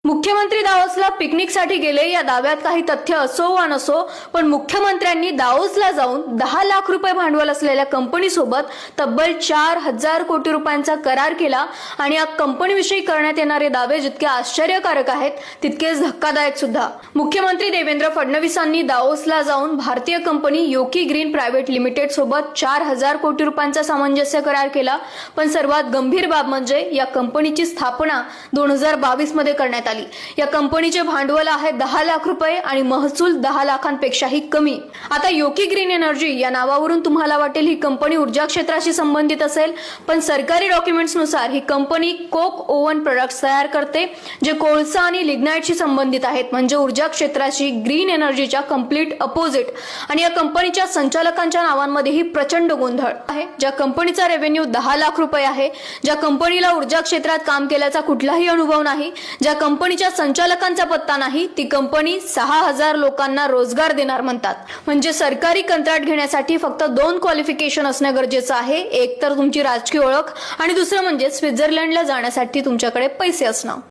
मुख्यमंत्री दावोसला पिकनिकसाठी गेले या दाव्यात काही तथ्य असो वा नसो, पण मुख्यमंत्र्यांनी दावोसला जाऊन 10 लाख रुपये भांडवल असलेल्या कंपनीसोबत तब्बल 4,000 कोटी रुपयांचा करार केला आणि या कंपनीविषयी करण्यात येणारे दावे जितके आश्चर्यकारक आहेत तितकेच धक्कादायक सुद्धा। मुख्यमंत्री देवेंद्र फडणवीसांनी दावोसला जाऊन भारतीय company yolky green private limited सोबत 4,000 कोटी रुपयांचा सामंजस्य करार केला, पण सर्वात गंभीर बाब म्हणजे या कंपनीची स्थापना 2022 मध्ये करण्यात आली। या कंपनीचे भांडवल आहे 10 लाख रुपये आणि महसूल 10 लाखांपेक्षाही कमी। आता योकी ग्रीन एनर्जी या नावावरून तुम्हाला वाटेल ही कंपनी ऊर्जा क्षेत्राशी संबंधित असेल, पण सरकारी डॉक्युमेंट्स नुसार ही कंपनी कोक ओव्हन प्रोडक्ट्स तयार करते जे कोळसा आणि लिग्नाइटशी संबंधित आहेत, म्हणजे ऊर्जा क्षेत्राची ग्रीन एनर्जीच्या कम्प्लीट अपोजिट। आणि या कंपनीच्या संचालकांच्या नावांमध्येही प्रचंड गोंधळ आहे। ज्या कंपनीचा रेव्हेन्यू 10 लाख रुपये आहे, ज्या कंपनीला ऊर्जा क्षेत्रात काम केल्याचा कुठलाही अनुभव नाही, ज्या कंपनीच्या संचालकांचा पत्ता नाही, ती कंपनी 6,000 लोकांना रोजगार देणार म्हणतात। म्हणजे सरकारी कंत्राट घेण्यासाठी फक्त 2 क्वालिफिकेशन असणे गरजेचं आहे, एक तर तुमची राजकीय ओळख आणि दुसरं म्हणजे स्वित्झर्लंडला जाण्यासाठी तुमच्याकडे पैसे असणं।